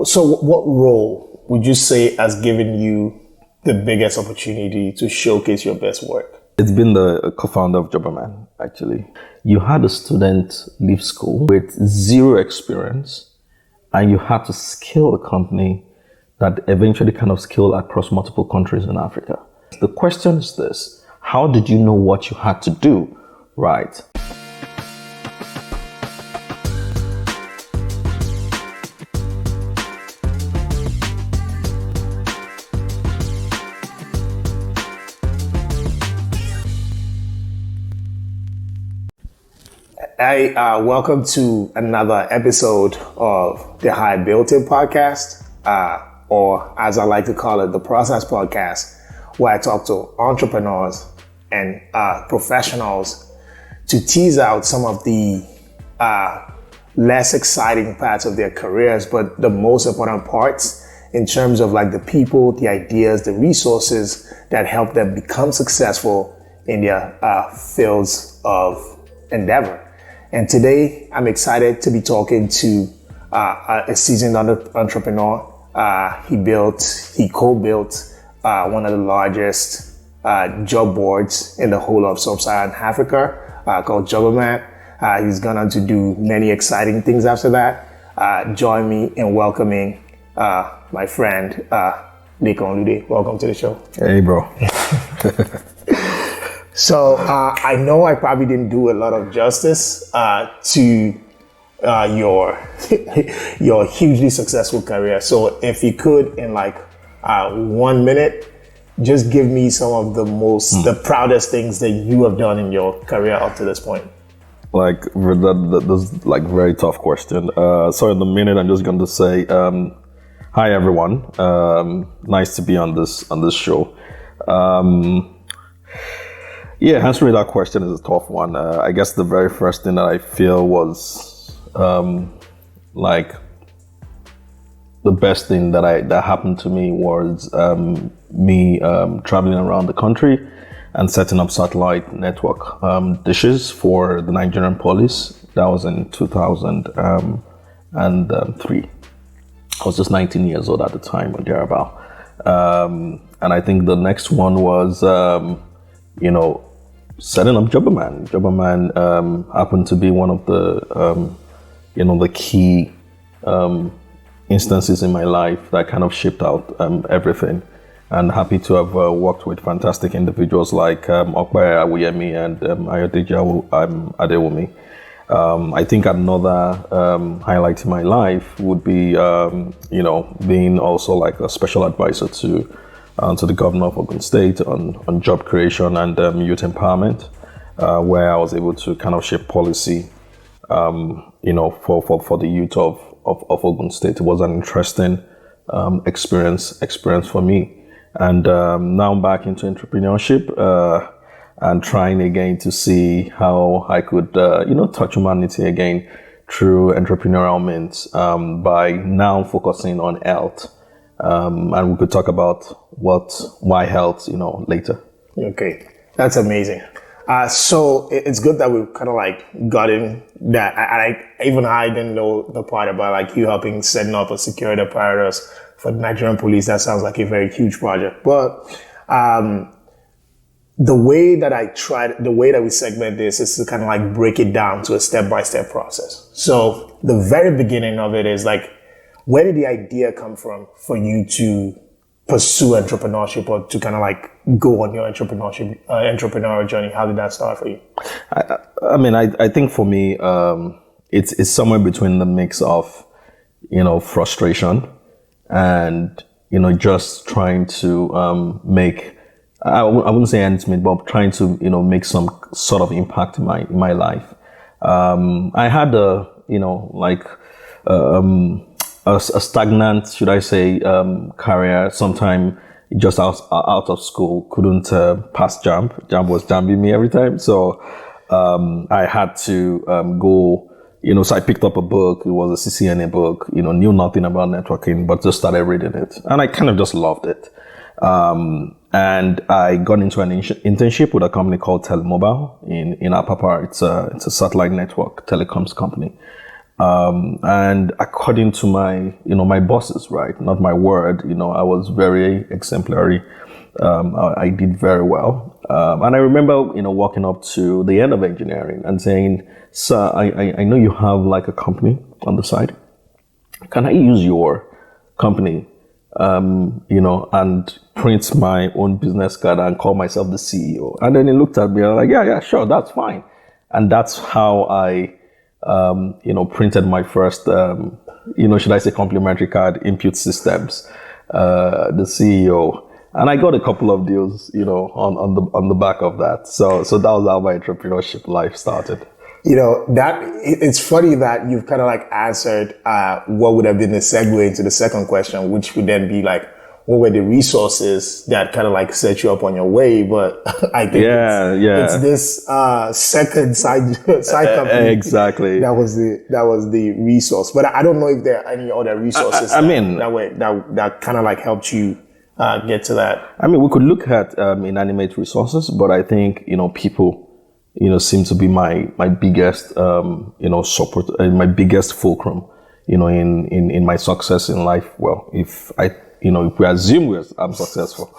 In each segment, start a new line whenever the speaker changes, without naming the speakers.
So what role would you say has given you the biggest opportunity to showcase your best work?
It's been the co-founder of Jobberman, actually. You had a student leave school with zero experience, and you had to scale a company that eventually kind of scaled across multiple countries in Africa. The question is this: how did you know what you had to do, right?
Welcome to another episode of the HIBI podcast, or as I like to call it, the Process podcast, where I talk to entrepreneurs and professionals to tease out some of the less exciting parts of their careers, but the most important parts in terms of like the people, the ideas, the resources that help them become successful in their fields of endeavor. And today, I'm excited to be talking to a seasoned entrepreneur. He co-built one of the largest job boards in the whole of sub-Saharan Africa called Jobberman. He's gone on to do many exciting things after that. Join me in welcoming my friend, Lekan Olude. Welcome to the show.
Hey, bro.
So I know I probably didn't do a lot of justice to your hugely successful career. So if you could, in like 1 minute, just give me some of the proudest things that you have done in your career up to this point.
Like that's like very tough question. So in a minute, I'm just going to say, hi everyone. Nice to be on this show. Yeah, answering that question is a tough one. I guess the very first thing that I feel was like the best thing that happened to me was me traveling around the country and setting up satellite network dishes for the Nigerian police. That was in 2003. I was just 19 years old at the time, or thereabout. And I think the next one was, setting up Jobberman. Jobberman happened to be one of the, the key instances in my life that kind of shaped out everything. And happy to have worked with fantastic individuals like Okpara Awuyemi and Ayodeji Adewumi. I think another highlight in my life would be, being also like a special advisor to the governor of Ogun State on job creation and youth empowerment, where I was able to kind of shape policy, for the youth of Ogun State. It was an interesting experience for me. And now I'm back into entrepreneurship and trying again to see how I could, touch humanity again through entrepreneurial means by now focusing on health. And we could talk about why health, later.
Okay, that's amazing. So it's good that we've kind of like gotten that. I didn't know the part about like you helping setting up a security apparatus for the Nigerian police. That sounds like a very huge project. But the way that we segment this is to kind of like break it down to a step-by-step process. So the very beginning of it is like, where did the idea come from for you to pursue entrepreneurship or to kind of like go on your entrepreneurial journey? How did that start for you?
I think for me, it's somewhere between the mix of, frustration and, just trying to make, I wouldn't say ends meet, but trying to, make some sort of impact in my life. I had a stagnant, should I say, career. Sometime just out of school, couldn't pass JAMB. JAMB was jamming me every time. So I had to go, so I picked up a book. It was a CCNA book, knew nothing about networking, but just started reading it. And I kind of just loved it. And I got into an internship with a company called Telemobile in Apapa. It's a satellite network telecoms company. And according to my bosses, right, not my word, I was very exemplary. I did very well. And I remember, walking up to the end of engineering and saying, "Sir, I know you have like a company on the side. Can I use your company, and print my own business card and call myself the CEO?" And then he looked at me and I was like, yeah, sure, that's fine. And that's how I, printed my first, should I say complimentary card, Impute Systems, the CEO. And I got a couple of deals, on the back of that. So that was how my entrepreneurship life started.
It's funny that you've kind of like answered what would have been the segue into the second question, which would then be like, what were the resources that kind of like set you up on your way? But I think it's this second side company.
Exactly.
That was the resource. But I don't know if there are any other resources that kind of like helped you get to that.
I mean, we could look at inanimate resources, but I think people seem to be my biggest support, my biggest fulcrum, in my success in life. Well, if we assume I'm successful,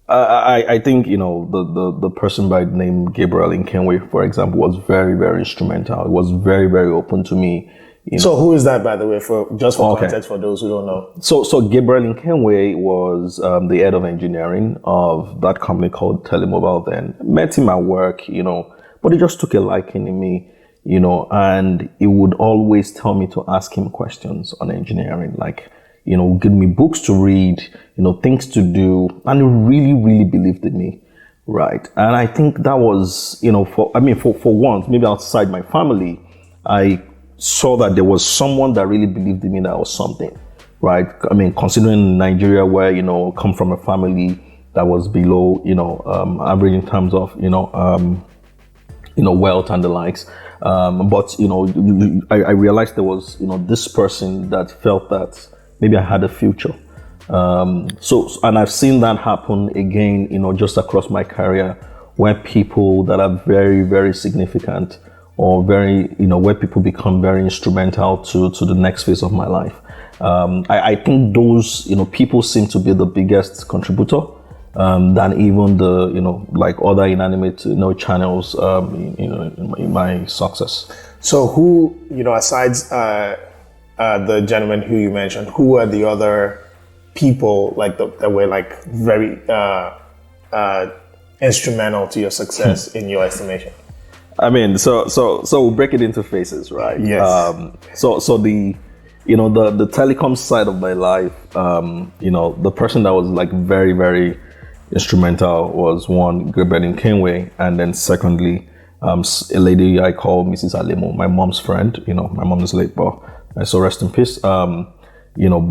I think the person by the name Gabriel Nkenwe, for example, was very, very instrumental. It was very, very open to me.
So who is that, by the way, for context for those who don't know?
So Gabriel Nkenwe was the head of engineering of that company called Telemobile then. Met him at work, but he just took a liking in me, and he would always tell me to ask him questions on engineering, like, give me books to read, things to do, and he really, really believed in me, right? And I think that was, for once, maybe outside my family, I saw that there was someone that really believed in me, that was something, right? I mean, considering Nigeria, where, come from a family that was below, average in terms of, wealth and the likes. But, I realized there was, this person that felt that maybe I had a future. And I've seen that happen again, just across my career, where people that are very, very significant, or very, where people become very instrumental to the next phase of my life. I think those, people seem to be the biggest contributor than even the, like other inanimate, channels, in my success.
So who, aside the gentleman who you mentioned, who are the other people like that were like very instrumental to your success in your estimation?
I mean, so we'll break it into phases, right?
Yes.
So the the telecom side of my life, the person that was like very, very instrumental was one, Gabriel Nkenwe, and then secondly, a lady I call Mrs. Alemo, my mom's friend. My mom is late, but so rest in peace. But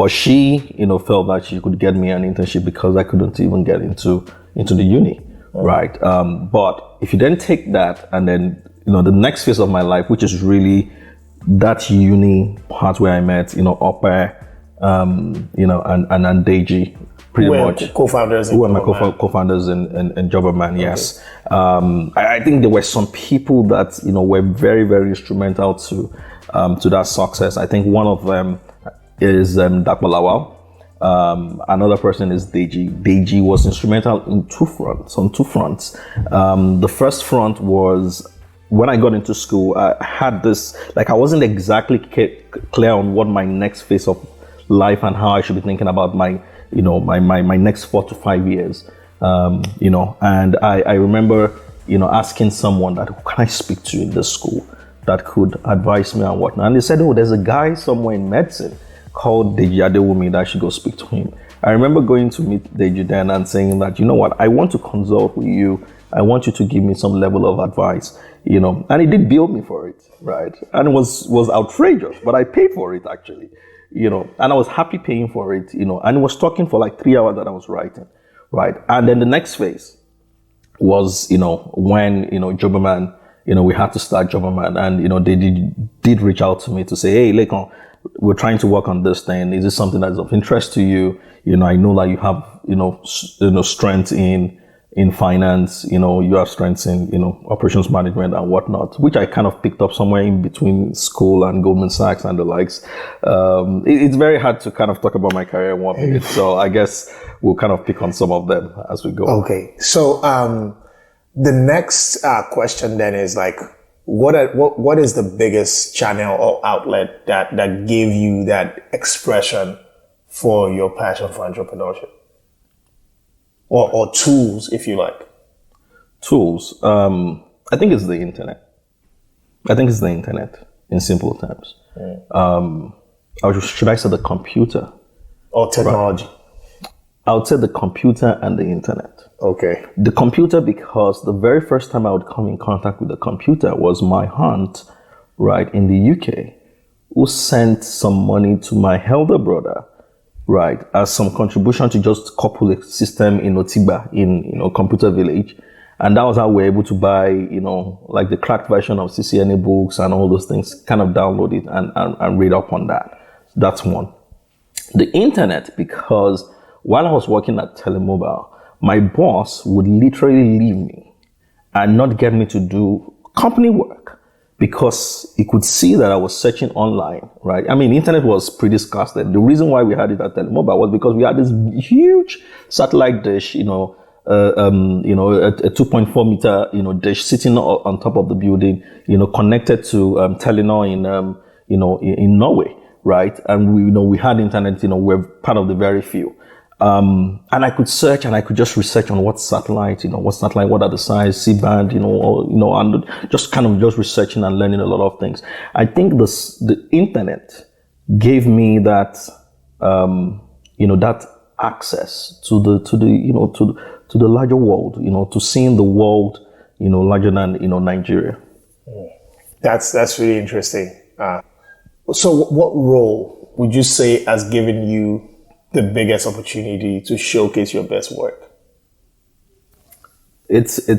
she, felt that she could get me an internship because I couldn't even get into the uni. Right. But if you then take that and then, the next phase of my life, which is really that uni part where I met, Ope, and Deji, pretty much.
Co-founders.
Who are my co-founders in Jobberman, yes. I think there were some people that, were very, very instrumental to that success. I think one of them is Dakbalawal. Another person is Deji. Deji was instrumental on two fronts. The first front was when I got into school, I had this, like, I wasn't exactly clear on what my next phase of life and how I should be thinking about my next 4 to 5 years. And I remember, asking someone that, who can I speak to in this school that could advise me on whatnot? And they said, oh, there's a guy somewhere in medicine called Deji Adewumi that I should go speak to him. I remember going to meet Deji then and saying that, I want to consult with you. I want you to give me some level of advice, and he did bill me for it, right? And it was outrageous, but I paid for it actually, and I was happy paying for it, and he was talking for like 3 hours that I was writing, right? And then the next phase was, when, Jobberman, we had to start Jobberman, and, they did reach out to me to say, hey, Lekan, we're trying to work on this thing. Is this something that's of interest to you? I know that you have, strength in, in finance, you have strengths in, operations management and whatnot, which I kind of picked up somewhere in between school and Goldman Sachs and the likes. It's very hard to kind of talk about my career in 1 minute. So I guess we'll kind of pick on some of them as we go.
Okay. So, the next question then is like, what is the biggest channel or outlet that gave you that expression for your passion for entrepreneurship? Or tools, if you like.
Tools. I think it's the internet. In simple terms. Should I say the computer?
Or technology?
Right. I would say the computer and the internet.
Okay.
The computer, because the very first time I would come in contact with the computer was my aunt, right, in the UK, who sent some money to my elder brother, right, as some contribution to just couple a system in Otigba, in Computer Village. And that was how we were able to buy, like the cracked version of CCNA books and all those things, kind of download it and read up on that. That's one. The internet, because while I was working at Telemobile, my boss would literally leave me and not get me to do company work because he could see that I was searching online, right? I mean, internet was pretty scarce then. The reason why we had it at Telemobile was because we had this huge satellite dish, a 2.4 meter, dish sitting on top of the building, connected to Telenor in Norway, right? And we had internet, we're part of the very few. And I could search and I could just research on what satellite, what are the size, C-band, and just kind of just researching and learning a lot of things. I think the internet gave me that, that access to the larger world, to seeing the world, larger than, Nigeria.
That's really interesting. So what role would you say has given you the biggest opportunity to showcase your best work? It's
been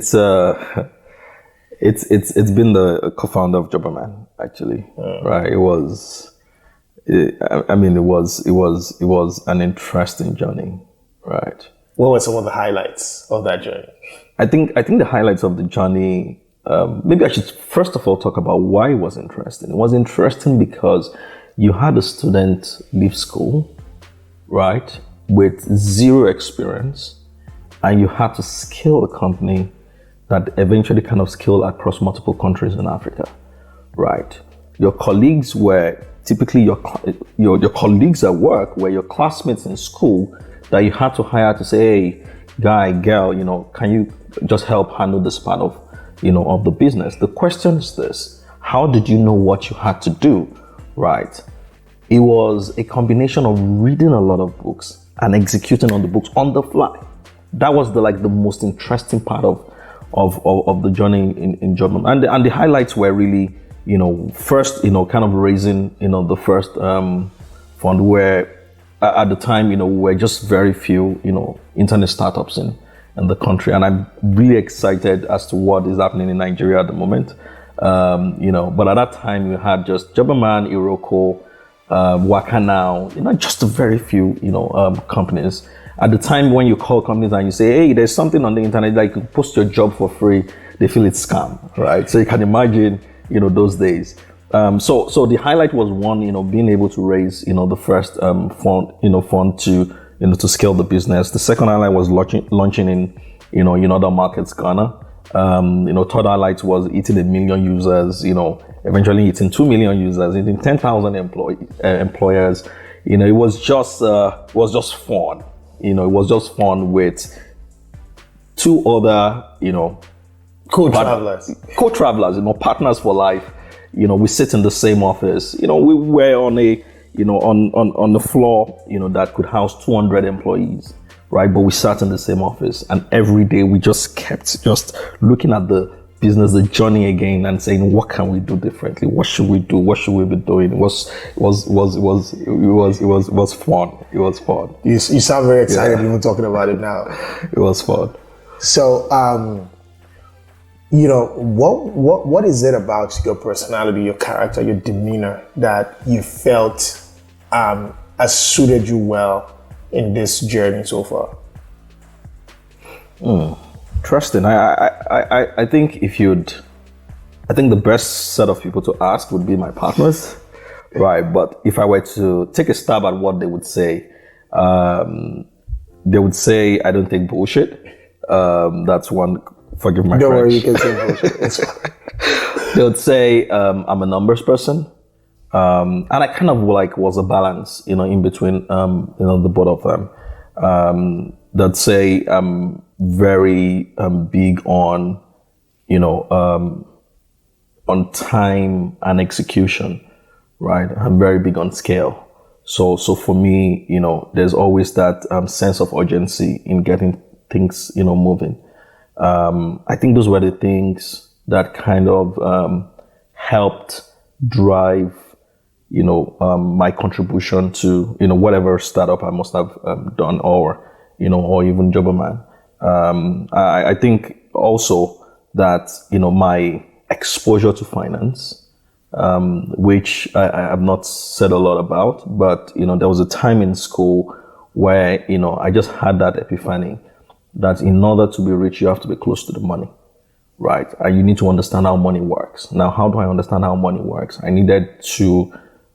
the co-founder of Jobberman, actually, right? It was an interesting journey, right?
What were some of the highlights of that journey?
I think the highlights of the journey, maybe I should first of all talk about why it was interesting. It was interesting because you had a student leave school, right, with zero experience, and you had to scale a company that eventually kind of scaled across multiple countries in Africa, right? Your colleagues were typically your colleagues at work were your classmates in school that you had to hire to say, hey, guy, girl, can you just help handle this part of, of the business? The question is this: how did you know what you had to do, right? It was a combination of reading a lot of books and executing on the books on the fly. That was the most interesting part of the journey in Jobberman. And the highlights were really, first, kind of raising, the first fund where at the time, we were just very few, internet startups in the country. And I'm really excited as to what is happening in Nigeria at the moment. But at that time, you had just Jobberman, Iroko, Waka Now, just a very few, companies. At the time when you call companies and you say, hey, there's something on the internet that you can post your job for free, they feel it's scam, right? So you can imagine, those days. So the highlight was one, being able to raise, the first fund to scale the business. The second highlight was launching in other markets, Ghana. Third highlight was hitting 1 million users, eventually hitting 2 million users, hitting 10,000 employers. It was just fun. It was just fun with two other,
co-travelers,
partners for life. We sit in the same office. We were on on the floor, that could house 200 employees. Right, but we sat in the same office, and every day we just kept looking at the business, the journey again, and saying, what can we do differently? What should we do? What should we be doing? It was fun. It was fun.
You sound very excited even talking about it now.
It was fun.
So, what is it about your personality, your character, your demeanor that you felt has suited you well in this journey so far?
Interesting. I think I think the best set of people to ask would be my partners, right? But if I were to take a stab at what they would say I don't take bullshit. That's one. Forgive my French.
Don't worry, you can say bullshit. It's fine.
They would say I'm a numbers person, and I kind of like was a balance, in between, the both of them. That say I'm very big on, on time and execution, right? I'm very big on scale. So for me, there's always that sense of urgency in getting things, moving. I think those were the things that kind of helped drive, my contribution to, whatever startup I must have done or even Jobberman. I think also that, my exposure to finance, which I have not said a lot about, but, there was a time in school where, I just had that epiphany that in order to be rich, you have to be close to the money, right? And you need to understand how money works. Now, how do I understand how money works? I needed to,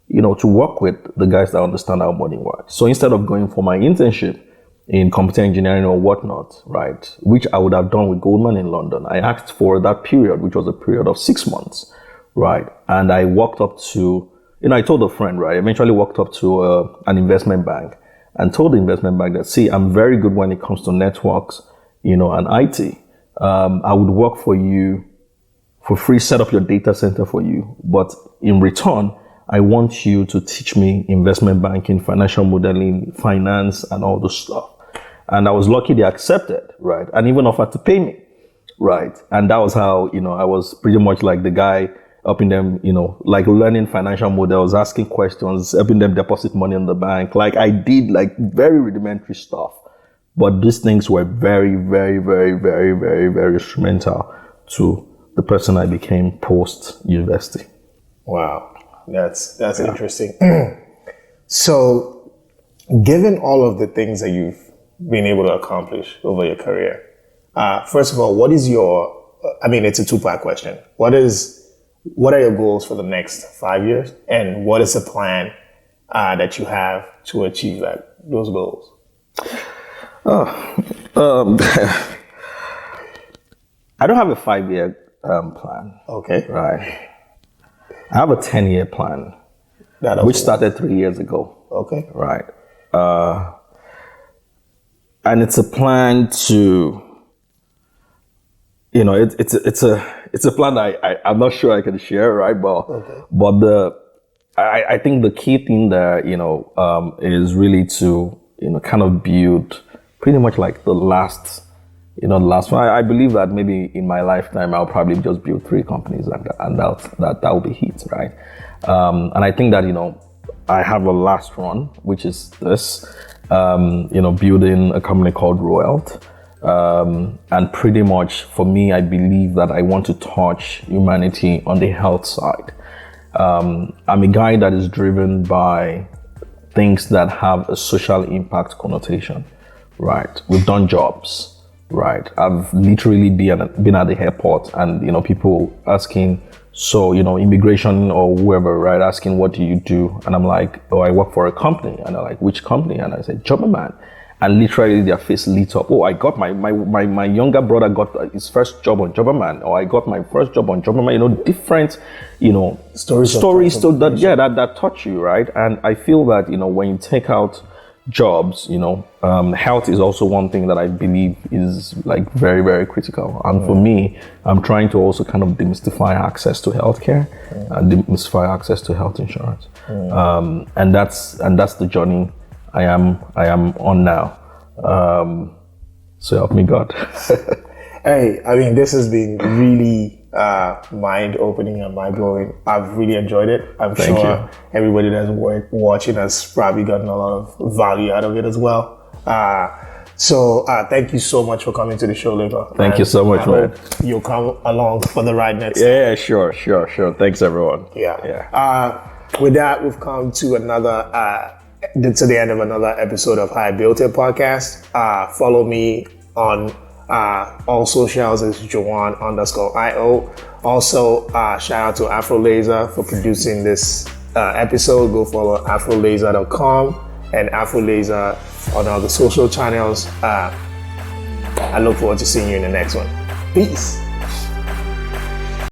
to work with the guys that understand how money works. So instead of going for my internship in computer engineering or whatnot, right, which I would have done with Goldman in London, I asked for that period, which was a period of 6 months, right? And I walked up to, I told a friend, right, I eventually walked up to an investment bank and told the investment bank that, see, I'm very good when it comes to networks, and IT. I would work for you for free, set up your data center for you. But in return, I want you to teach me investment banking, financial modeling, finance, and all this stuff. And I was lucky they accepted, right? And even offered to pay me, right? And that was how, I was pretty much like the guy helping them, like learning financial models, asking questions, helping them deposit money in the bank. Like I did like very rudimentary stuff, but these things were very, very, very, very, very, very instrumental to the person I became post university.
Wow, that's interesting. So, given all of the things that you've been able to accomplish over your career, first of all, what is your? It's a two-part question. What are your goals for the next 5 years? And what is the plan that you have to achieve those goals?
I don't have a 5-year plan.
Okay.
Right. I have a 10-year plan, which started 3 years ago.
Okay.
Right. And it's a plan to, it's a plan I'm not sure I can share, right? But I think the key thing there, is really to, kind of build pretty much like the last one. I believe that maybe in my lifetime, I'll probably just build 3 companies and that will be hit, right? And I think that, I have a last one, which is this, building a company called Royalt. And pretty much for me, I believe that I want to touch humanity on the health side. I'm a guy that is driven by things that have a social impact connotation, right? We've done jobs, right? I've literally been at the airport and, people asking, so, immigration or whoever, right? Asking, what do you do? And I'm like, oh, I work for a company. And they're like, which company? And I said, Jobberman. And literally their face lit up. Oh, I got my younger brother got his first job on Jobberman, or I got my first job on Jobberman, different, stories that touch you, right? And I feel that, when you take out jobs, health is also one thing that I believe is like very, very critical. And for me, I'm trying to also kind of demystify access to healthcare and demystify access to health insurance. And that's the journey I am on now. So help me God.
Hey, this has been really mind-opening and mind-blowing. I've really enjoyed it. I'm sure everybody that's watching has probably gotten a lot of value out of it as well. So thank you so much for coming to the show, Lekan.
Thank you so much, man.
You'll come along for the ride next time.
Yeah, sure. Thanks, everyone.
Yeah. With that, we've come to the end of another episode of How I Built It podcast. Follow me on All socials is Joanne_IO. Also, shout out to Afro Laser for producing this episode. Go follow afrolaser.com and Afro Laser on all the social channels. I look forward to seeing you in the next one. Peace.